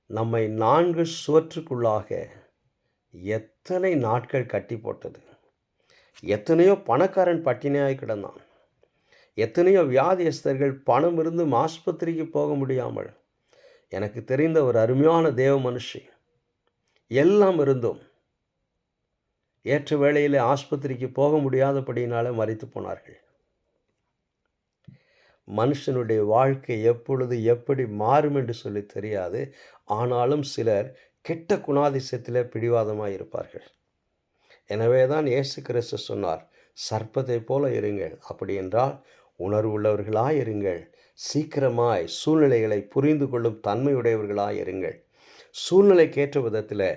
நம்மை 4 சுவற்றுக்குள்ளாக எத்தனை நாட்கள் கட்டி போட்டது. எத்தனையோ பணக்காரன் பட்டினியாய் கிடந்தான், எத்தனையோ வியாதியஸ்தர்கள் பணம் இருந்தும் ஆஸ்பத்திரிக்கு போக முடியாமல், எனக்கு தெரிந்த ஒரு அருமையான தேவ மனுஷி, எல்லாம் இருந்தும் ஏற்ற வேளையில் ஆஸ்பத்திரிக்கு போக முடியாதபடியினால மரித்து போனார்கள். மனுஷனுடைய வாழ்க்கை எப்பொழுது எப்படி மாறும் என்று சொல்லி தெரியாது. ஆனாலும் சிலர் கெட்ட குணாதிசயத்தில் பிடிவாதமாக இருப்பார்கள். எனவே தான் இயேசு கிறிஸ்து சொன்னார், சர்ப்பத்தை போல இருங்கள், அப்படி என்றால் உணர்வுள்ளவர்களாய் இருங்கள், சீக்கிரமாய் சூழ்நிலைகளை புரிந்து கொள்ளும் தன்மையுடையவர்களாய் இருங்கள், சூழ்நிலைக்கேற்ற விதத்தில்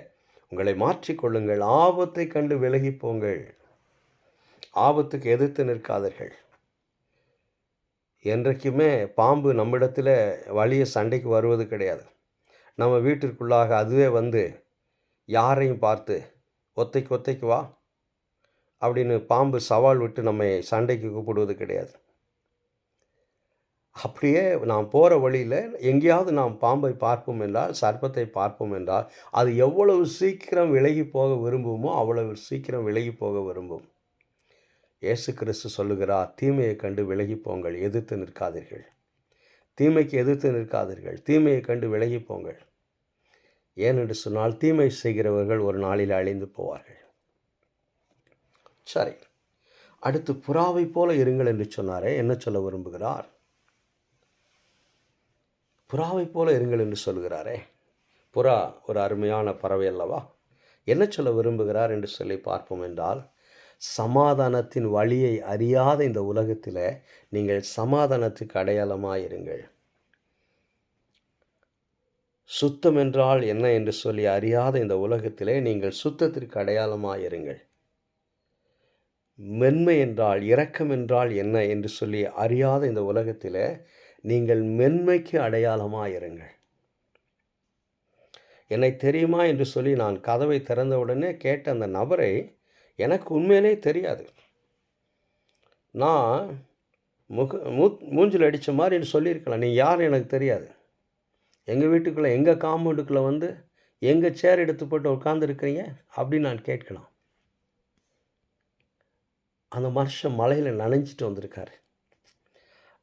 உங்களை மாற்றிக்கொள்ளுங்கள், ஆபத்தை கண்டு விலகி போங்கள், ஆபத்துக்கு எதிர்த்து நிற்காதீர்கள். என்றைக்குமே பாம்பு நம்மிடத்தில் வலிய சண்டைக்கு வருவது கிடையாது. நம்ம வீட்டிற்குள்ளாக அதுவே வந்து யாரையும் பார்த்து ஒத்தைக்கு ஒத்தைக்கு வா அப்படின்னு பாம்பு சவால் விட்டு நம்மை சண்டைக்கு கூப்பிடுவது கிடையாது. அப்படியே நாம் போகிற வழியில் எங்கேயாவது நாம் பாம்பை பார்ப்போம் என்றால், சர்ப்பத்தை பார்ப்போம் என்றால், அது எவ்வளவு சீக்கிரம் விலகி போக விரும்புமோ அவ்வளவு சீக்கிரம் விலகி போக விரும்பும். இயேசு கிறிஸ்து சொல்லுகிறார், தீமையை கண்டு விலகி போங்கள், எதிர்த்து நிற்காதீர்கள். தீமைக்கு எதிர்த்து நிற்காதீர்கள், தீமையை கண்டு விலகி போங்கள். ஏனென்று சொன்னால் தீமை செய்கிறவர்கள் ஒரு நாளில் அழிந்து போவார்கள். சரி, அடுத்து புறாவை போல இருங்கள் என்று சொன்னாரே, என்ன சொல்ல விரும்புகிறார்? புறாவை போல இருங்கள் என்று சொல்கிறாரே. புறா ஒரு அருமையான பறவை அல்லவா? என்ன சொல்ல விரும்புகிறார் என்று சொல்லி பார்ப்போம் என்றால், சமாதானத்தின் வழியை அறியாத இந்த உலகத்தில் நீங்கள் சமாதானத்துக்கு அடையாளமாயிருங்கள். சுத்தம் என்றால் என்ன என்று சொல்லி அறியாத இந்த உலகத்திலே நீங்கள் சுத்தத்திற்கு அடையாளமாயிருங்கள். மென்மை என்றால், இரக்கம் என்றால் என்ன என்று சொல்லி அறியாத இந்த உலகத்தில் நீங்கள் மென்மைக்கு அடையாளமாயிருங்கள். என்னை தெரியுமா என்று சொல்லி நான் கதவை திறந்தவுடனே கேட்ட அந்த நபரை எனக்கு உண்மையிலே தெரியாது. நான் மூஞ்சில் அடித்த மாதிரி சொல்லியிருக்கலாம், நீ யார் எனக்கு தெரியாது, எங்கள் வீட்டுக்குள்ளே எங்கள் காம்பவுண்டுக்குள்ளே வந்து எங்கள் சேர் எடுத்து போட்டு உட்காந்துருக்கிறீங்க அப்படின்னு நான் கேட்கலாம். அந்த மனுஷன் மலையில் நனைஞ்சிட்டு வந்திருக்காரு.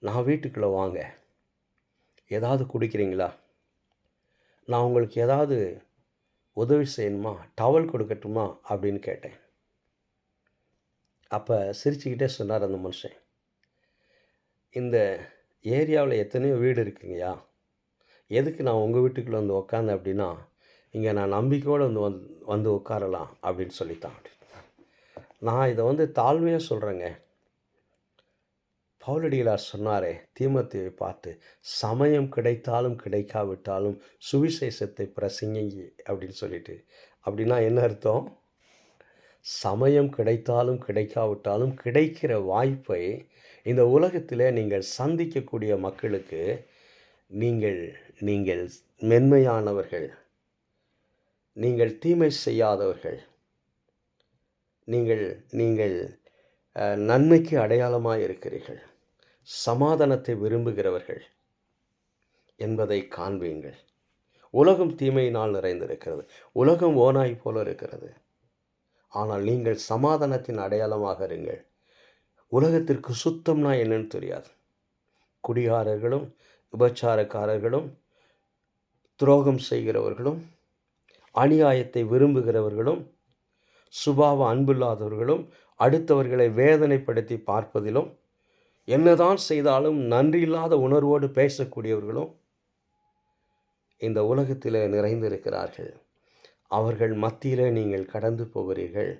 நான் வீட்டுக்குள்ளே வாங்க, ஏதாவது குடிக்கிறீங்களா, நான் உங்களுக்கு ஏதாவது உதவி செய்யணுமா, டவல் கொடுக்கட்டுமா அப்படின்னு கேட்டேன். அப்போ சிரிச்சுக்கிட்டே சொன்னார் அந்த மனுஷன், இந்த ஏரியாவில் எத்தனையோ வீடு இருக்குங்கய்யா, எதுக்கு நான் உங்கள் வீட்டுக்குள்ளே வந்து உட்காந்தேன் அப்படின்னா, இங்கே நான் நம்பிக்கையோடு வந்து உட்காரலாம் அப்படின்னு சொல்லித்தான். நான் இதை வந்து தாழ்மையாக சொல்கிறேங்க. பவுலடிகளார் சொன்னாரே தீமோத்தேயுவை பார்த்து, சமயம் கிடைத்தாலும் கிடைக்காவிட்டாலும் சுவிசேஷத்தை பிரசங்கி அப்படின்னு சொல்லிட்டு. அப்படின்னா என்ன அர்த்தம்? சமயம் கிடைத்தாலும் கிடைக்காவிட்டாலும் கிடைக்கிற வாய்ப்பை இந்த உலகத்தில் நீங்கள் சந்திக்கக்கூடிய மக்களுக்கு நீங்கள் நீங்கள் மென்மையானவர்கள், நீங்கள் தீமை செய்யாதவர்கள், நீங்கள் நீங்கள் நன்மைக்கு அடையாளமாக இருக்கிறீர்கள், சமாதானத்தை விரும்புகிறவர்கள் என்பதை காண்பீங்கள். உலகம் தீமையினால் நிறைந்திருக்கிறது, உலகம் ஓநாய் போல இருக்கிறது. ஆனால் நீங்கள் சமாதானத்தின் அடையாளமாக இருங்கள். உலகத்திற்கு சுத்தம்னா என்னன்னு தெரியாது. குடிகாரர்களும் விபச்சாரக்காரர்களும் துரோகம் செய்கிறவர்களும் அநியாயத்தை விரும்புகிறவர்களும் சுபாவ அன்பில்லாதவர்களும் அடுத்தவர்களை வேதனைப்படுத்தி பார்ப்பதிலும் என்னதான் செய்தாலும் நன்றியில்லாத உணர்வோடு பேசக்கூடியவர்களும் இந்த உலகத்தில் நிறைந்திருக்கிறார்கள். அவர்கள் மத்தியிலே நீங்கள் கடந்து போகிறீர்கள்.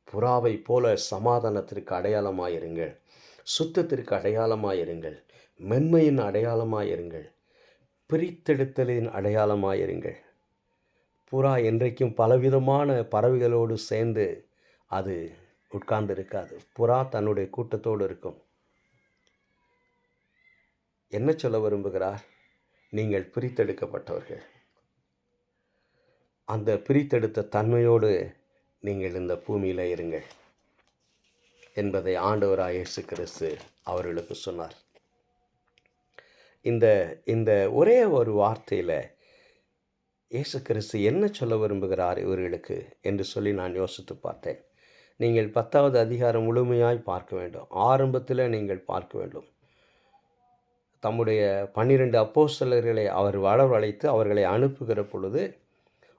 புறாவை போல சமாதானத்திற்கு அடையாளமாயிருங்கள், சுத்தத்திற்கு அடையாளமாயிருங்கள், மென்மையின் அடையாளமாயிருங்கள், பிரித்தெடுத்தலின் அடையாளமாயிருங்கள். புறா என்றைக்கும் பலவிதமான பறவைகளோடு சேர்ந்து அது உட்கார்ந்து இருக்காது. புறா தன்னுடைய கூட்டத்தோடு இருக்கும். என்ன சொல்ல விரும்புகிறார்? நீங்கள் பிரித்தெடுக்கப்பட்டவர்கள். அந்த பிரித்தெடுத்த தன்மையோடு நீங்கள் இந்த பூமியில் இருங்கள் என்பதை ஆண்டவராய் இயேசு கிறிஸ்து அவர்களுக்கு சொன்னார். இந்த ஒரே ஒரு வார்த்தையில் இயேசு கிறிஸ்து என்ன சொல்ல விரும்புகிறார் இவர்களுக்கு என்று சொல்லி நான் யோசித்து பார்த்தேன். நீங்கள் 10வது அதிகாரம் முழுமையாய் பார்க்க வேண்டும். ஆரம்பத்தில் நீங்கள் பார்க்க வேண்டும். தம்முடைய 12 அப்போஸ்தலர்களை அவர் வரவழைத்து அவர்களை அனுப்புகிற பொழுது,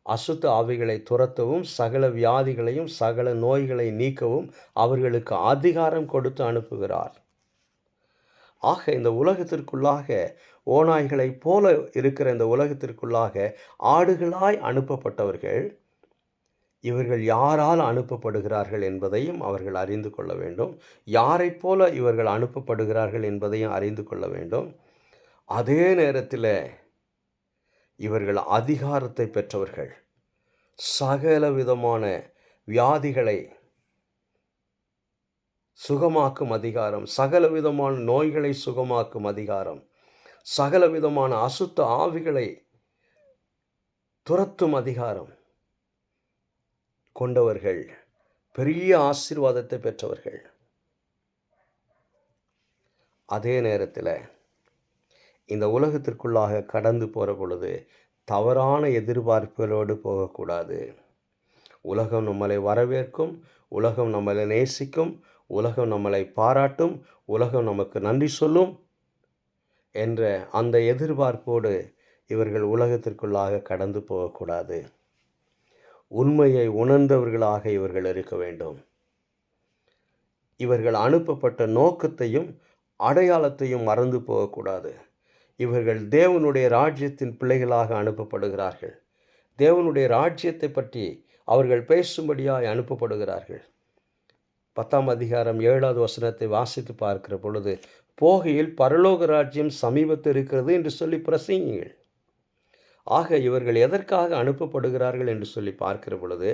அசுத்த ஆவிகளை துரத்தவும், சகல வியாதிகளையும், சகல நோய்களை நீக்கவும் அவர்களுக்கு அதிகாரம் கொடுத்து அனுப்புகிறார். ஆக இந்த உலகத்திற்குள்ளாக ஓநாய்களைப் போல இருக்கிற இந்த உலகத்திற்குள்ளாக ஆடுகளாய் அனுப்பப்பட்டவர்கள், இவர்கள் யாரால் அனுப்பப்படுகிறார்கள் என்பதையும் அவர்கள் அறிந்து கொள்ள வேண்டும். யாரைப் போல இவர்கள் அனுப்பப்படுகிறார்கள் என்பதையும் அறிந்து கொள்ள வேண்டும். அதே நேரத்தில் இவர்கள் அதிகாரத்தை பெற்றவர்கள். சகல விதமான வியாதிகளை சுகமாக்கும் அதிகாரம், சகல விதமான நோய்களை சுகமாக்கும் அதிகாரம், சகல விதமான அசுத்த ஆவிகளை துரத்தும் அதிகாரம் கொண்டவர்கள், பெரிய ஆசீர்வாதத்தை பெற்றவர்கள். அதே நேரத்தில் இந்த உலகத்திற்குள்ளாக கடந்து போகிற பொழுது தவறான எதிர்பார்ப்புகளோடு போகக்கூடாது. உலகம் நம்மளை வரவேற்கும், உலகம் நம்மளை நேசிக்கும், உலகம் நம்மளை பாராட்டும், உலகம் நமக்கு நன்றி சொல்லும் என்ற அந்த எதிர்பார்ப்போடு இவர்கள் உலகத்திற்குள்ளாக கடந்து போகக்கூடாது. உண்மையை உணர்ந்தவர்களாக இவர்கள் இருக்க வேண்டும். இவர்கள் அனுப்பப்பட்ட நோக்கத்தையும் அடையாளத்தையும் மறந்து போகக்கூடாது. இவர்கள் தேவனுடைய ராஜ்யத்தின் பிள்ளைகளாக அனுப்பப்படுகிறார்கள். தேவனுடைய ராஜ்யத்தை பற்றி அவர்கள் பேசும்படியாய் அனுப்பப்படுகிறார்கள். 10ஆம் அதிகாரம் 7வது வசனத்தை வாசித்து பார்க்கிற பொழுது, போகையில் பரலோக ராஜ்யம் சமீபத்தில் இருக்கிறது என்று சொல்லி பிரசங்கியுங்கள். ஆக இவர்கள் எதற்காக அனுப்பப்படுகிறார்கள் என்று சொல்லி பார்க்கிற பொழுது,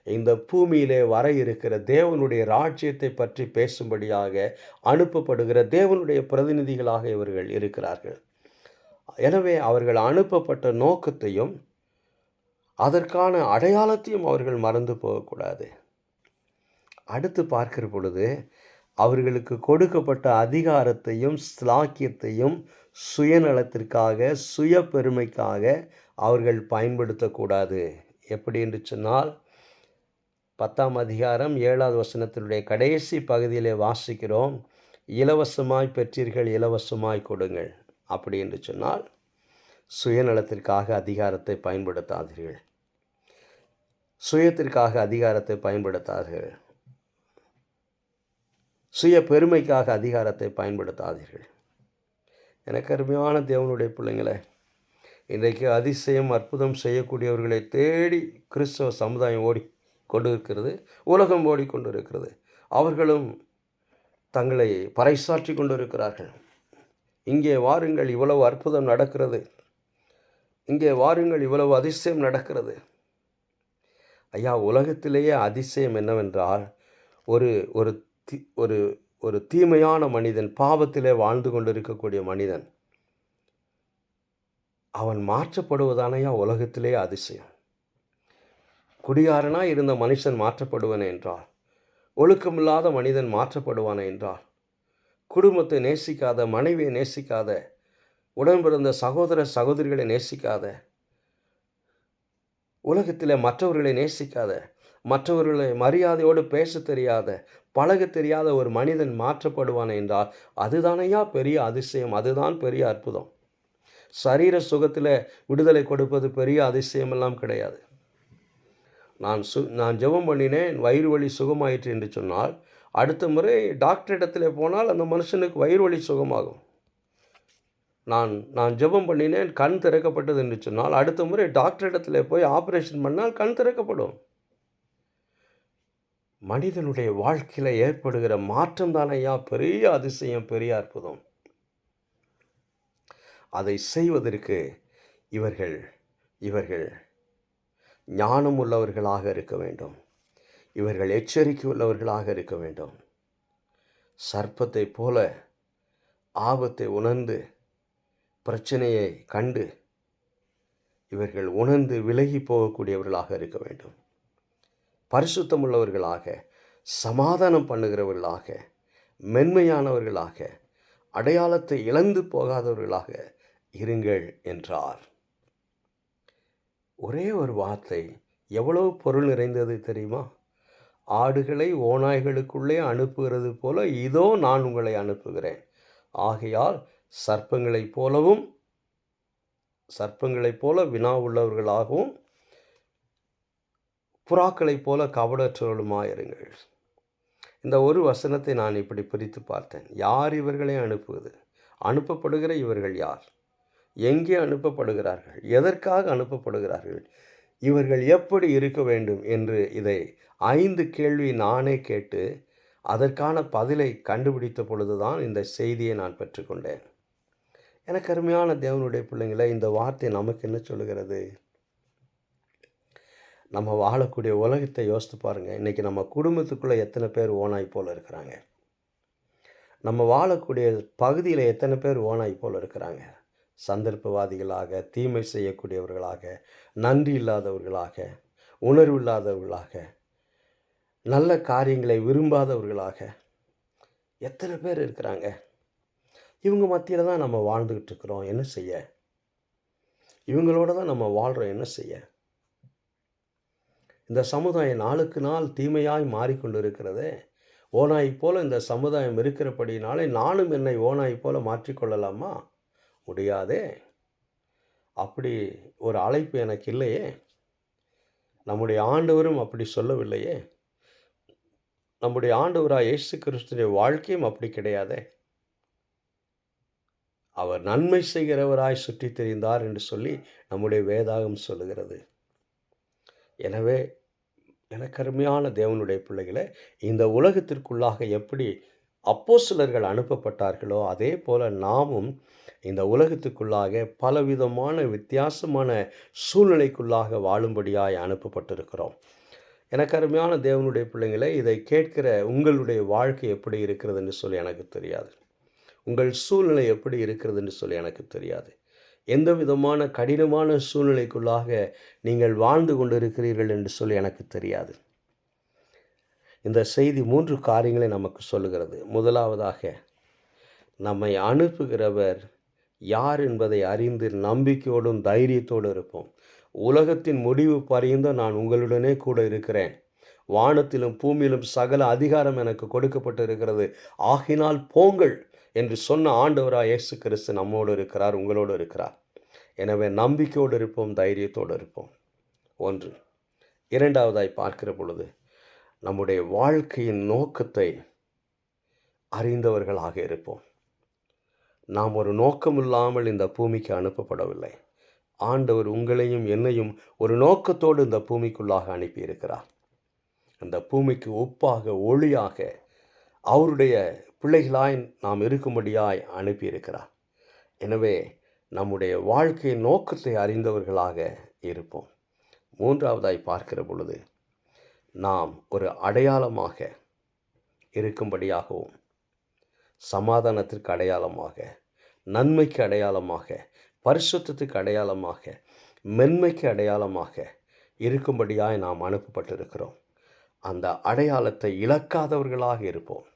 இந்த பூமியிலே வர இருக்கிற தேவனுடைய ராஜ்யத்தை பற்றி பேசும்படியாக அனுப்பப்படுகிற தேவனுடைய பிரதிநிதிகளாக இவர்கள் இருக்கிறார்கள். எனவே அவர்கள் அனுப்பப்பட்ட நோக்கத்தையும் அதற்கான அடையாளத்தையும் அவர்கள் மறந்து போகக்கூடாது. அடுத்து பார்க்கிற பொழுது, அவர்களுக்கு கொடுக்கப்பட்ட அதிகாரத்தையும் ஸ்லாக்கியத்தையும் சுயநலத்திற்காக, சுய பெருமைக்காக அவர்கள் பயன்படுத்தக்கூடாது. எப்படி என்று சொன்னால், 10ஆம் அதிகாரம் 7வது வசனத்தினுடைய கடைசி பகுதியிலே வாசிக்கிறோம், இலவசமாய் பெற்றீர்கள், இலவசமாய் கொடுங்கள். அப்படி என்று சொன்னால், சுயநலத்திற்காக அதிகாரத்தை பயன்படுத்தாதீர்கள், சுயத்திற்காக அதிகாரத்தை பயன்படுத்தாதீர்கள், சுய பெருமைக்காக அதிகாரத்தை பயன்படுத்தாதீர்கள். எனக்கு அருமையான தேவனுடைய பிள்ளைங்களை, இன்றைக்கு அதிசயம் அற்புதம் செய்யக்கூடியவர்களை தேடி கிறிஸ்தவ சமுதாயம் ஓடிக்கொண்டு இருக்கிறது, உலகம் ஓடிக்கொண்டு இருக்கிறது. அவர்களும் தங்களை பறைசாற்றி கொண்டு இருக்கிறார்கள். இங்கே வாருங்கள், இவ்வளவு அற்புதம் நடக்கிறது, இங்கே வாருங்கள், இவ்வளவு அதிசயம் நடக்கிறது. ஐயா, உலகத்திலேயே அதிசயம் என்னவென்றால், ஒரு ஒரு ஒரு ஒரு தீமையான மனிதன், பாவத்திலே வாழ்ந்து கொண்டிருக்கக்கூடிய மனிதன், அவன் மாற்றப்படுவதானையா உலகத்திலே அதிசயம். குடியாரனாய் இருந்த மனுஷன் மாற்றப்படுவானே என்றால், ஒழுக்கமில்லாத மனிதன் மாற்றப்படுவானே என்றால், குடும்பத்தை நேசிக்காத, மனைவியை நேசிக்காத, உடன் பிறந்த சகோதர சகோதரிகளை நேசிக்காத, உலகத்தில் மற்றவர்களை நேசிக்காத, மற்றவர்களை மரியாதையோடு பேச தெரியாத, பழக தெரியாத ஒரு மனிதன் மாற்றப்படுவான் என்றால், அதுதானையா பெரிய அதிசயம், அதுதான் பெரிய அற்புதம். சரீர சுகத்தில் விடுதலை கொடுப்பது பெரிய அதிசயமெல்லாம் கிடையாது. நான் ஜெபம் பண்ணினேன், வயிறு வலி சுகமாயிற்று என்று சொன்னால், அடுத்த முறை டாக்டரிடத்தில் போனால் அந்த மனுஷனுக்கு வயிறு வலி சுகமாகும். நான் ஜெபம் பண்ணினேன், கண் திறக்கப்பட்டது என்று சொன்னால், அடுத்த முறை டாக்டரிடத்தில் போய் ஆப்ரேஷன் பண்ணால் கண் திறக்கப்படும். மனிதனுடைய வாழ்க்கையில் ஏற்படுகிற மாற்றம் தானையா பெரிய அதிசயம், பெரிய அற்புதம். அதை செய்வதற்கு இவர்கள் ஞானம் உள்ளவர்களாக இருக்க வேண்டும். இவர்கள் எச்சரிக்கை உள்ளவர்களாக இருக்க வேண்டும். சர்ப்பத்தை போல ஆபத்தை உணர்ந்து, பிரச்சனையை கண்டு இவர்கள் உணர்ந்து விலகி போகக்கூடியவர்களாக இருக்க வேண்டும். பரிசுத்தம் உள்ளவர்களாக, சமாதானம் பண்ணுகிறவர்களாக, மென்மையானவர்களாக, அடையாளத்தை இழந்து போகாதவர்களாக இருங்கள் என்றார். ஒரே ஒரு வார்த்தை எவ்வளவு பொருள் நிறைந்தது தெரியுமா? ஆடுகளை ஓநாய்களுக்குள்ளே அனுப்புகிறது போல இதோ நான் உங்களை அனுப்புகிறேன், ஆகையால் சர்ப்பங்களைப் போல வினா உள்ளவர்களாகவும் புறாக்களைப் போல கபடற்றவர்களுமாயிருங்கள். இந்த ஒரு வசனத்தை நான் இப்படி பிரித்து பார்த்தேன். யார் இவர்களை அனுப்புவது? அனுப்பப்படுகிற இவர்கள் யார்? எங்கே அனுப்பப்படுகிறார்கள்? எதற்காக அனுப்பப்படுகிறார்கள்? இவர்கள் எப்படி இருக்க வேண்டும் என்று இதை 5 கேள்வி நானே கேட்டு அதற்கான பதிலை கண்டுபிடித்த பொழுதுதான் இந்த செய்தியை நான் பெற்றுக்கொண்டேன். எனக்கு அருமையான தேவனுடைய பிள்ளைங்களை, இந்த வார்த்தை நமக்கு என்ன சொல்லுகிறது? நம்ம வாழக்கூடிய உலகத்தை யோசித்து பாருங்கள். இன்றைக்கி நம்ம குடும்பத்துக்குள்ளே எத்தனை பேர் ஓனாய் போல் இருக்கிறாங்க? நம்ம வாழக்கூடிய பகுதியில் எத்தனை பேர் ஓனாய் போல் இருக்கிறாங்க? சந்தர்ப்பவாதிகளாக, தீமை செய்யக்கூடியவர்களாக, நன்றி இல்லாதவர்களாக, உணர்வு இல்லாதவர்களாக, நல்ல காரியங்களை விரும்பாதவர்களாக எத்தனை பேர் இருக்கிறாங்க? இவங்க மத்தியில் தான் நம்ம வாழ்ந்துக்கிட்டு இருக்கிறோம். என்ன செய்ய? இவங்களோட தான் நம்ம வாழ்கிறோம். என்ன செய்ய? இந்த சமுதாயம் நாளுக்கு நாள் தீமையாய் மாறிக்கொண்டு இருக்கிறதே. ஓநாய் போல இந்த சமுதாயம் இருக்கிறபடினாலே நானும் என்னை ஓநாய் போல மாற்றிக்கொள்ளலாமா? முடியாதே. அப்படி ஒரு அழைப்பு எனக்கு இல்லையே. நம்முடைய ஆண்டவரும் அப்படி சொல்லவில்லையே. நம்முடைய ஆண்டவராக இயேசு கிறிஸ்துவின் வாழ்க்கையும் அப்படி கிடையாதே. அவர் நன்மை செய்கிறவராய் சுற்றி திரிந்தார் என்று சொல்லி நம்முடைய வேதாகம் சொல்லுகிறது. எனவே எனக்கு அருமையான தேவனுடைய பிள்ளைகளை, இந்த உலகத்திற்குள்ளாக எப்படி அப்போஸ்தலர்கள் அனுப்பப்பட்டார்களோ அதே போல நாமும் இந்த உலகத்துக்குள்ளாக பலவிதமான வித்தியாசமான சூழ்நிலைக்குள்ளாக வாழும்படியாய் அனுப்பப்பட்டிருக்கிறோம். எனக்கு அருமையான தேவனுடைய பிள்ளைகளை, இதை கேட்கிற உங்களுடைய வாழ்க்கை எப்படி இருக்கிறது என்று சொல்லி எனக்கு தெரியாது. உங்கள் சூழ்நிலை எப்படி இருக்கிறது என்று சொல்லி எனக்கு தெரியாது. எந்த விதமான கடினமான சூழ்நிலைக்குள்ளாக நீங்கள் வாழ்ந்து கொண்டு இருக்கிறீர்கள் என்று சொல்லி எனக்கு தெரியாது. இந்த செய்தி 3 காரியங்களை நமக்கு சொல்லுகிறது. முதலாவதாக, நம்மை அனுப்புகிறவர் யார் என்பதை அறிந்து நம்பிக்கையோடும் தைரியத்தோடு இருப்போம். உலகத்தின் முடிவு பரியந்தம் நான் உங்களுடனே கூட இருக்கிறேன். வானத்திலும் பூமியிலும் சகல அதிகாரம் எனக்கு கொடுக்கப்பட்டு இருக்கிறது. ஆகினால் போங்கள் என்று சொன்ன ஆண்டவராக இயேசு கிறிஸ்து நம்மோடு இருக்கிறார், உங்களோடு இருக்கிறார். எனவே நம்பிக்கையோடு இருப்போம், தைரியத்தோடு இருப்போம். 1. இரண்டாவதாய் பார்க்கிற பொழுது, நம்முடைய வாழ்க்கையின் நோக்கத்தை அறிந்தவர்களாக இருப்போம். நாம் ஒரு நோக்கம் இல்லாமல் இந்த பூமிக்கு அனுப்பப்படவில்லை. ஆண்டவர் உங்களையும் என்னையும் ஒரு நோக்கத்தோடு இந்த பூமிக்குள்ளாக அனுப்பியிருக்கிறார். அந்த பூமிக்கு உப்பாக, ஒளியாக, அவருடைய பிள்ளைகளாய் நாம் இருக்கும்படியாய் அனுப்பியிருக்கிறார். எனவே நம்முடைய வாழ்க்கையின் நோக்கத்தை அறிந்தவர்களாக இருப்போம். 3ஆவதாய் பார்க்கிற பொழுது, நாம் ஒரு அடையாளமாக இருக்கும்படியாகவும், சமாதானத்திற்கு அடையாளமாக, நன்மைக்கு அடையாளமாக, பரிசுத்தத்துக்கு அடையாளமாக, மென்மைக்கு அடையாளமாக இருக்கும்படியாய் நாம் அனுப்பப்பட்டிருக்கிறோம். அந்த அடையாளத்தை இழக்காதவர்களாக இருப்போம்.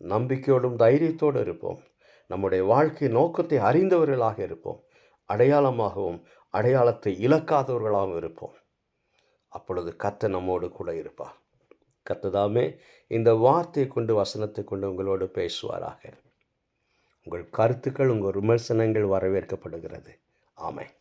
நம்பிக்கையோடும் தைரியத்தோடு இருப்போம். நம்முடைய வாழ்க்கை நோக்கத்தை அறிந்தவர்களாக இருப்போம். அடையாளமாகவும் அடையாளத்தை இழக்காதவர்களாகவும் இருப்போம். அப்பொழுது கர்த்தர் நம்மோடு கூட இருப்பார். கர்த்ததாமே இந்த வார்த்தையை கொண்டு, வசனத்தை கொண்டு உங்களோடு பேசுவாராக. உங்கள் கருத்துக்கள், உங்கள் விமர்சனங்கள் வரவேற்கப்படுகிறது. ஆமென்.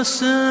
வசனம்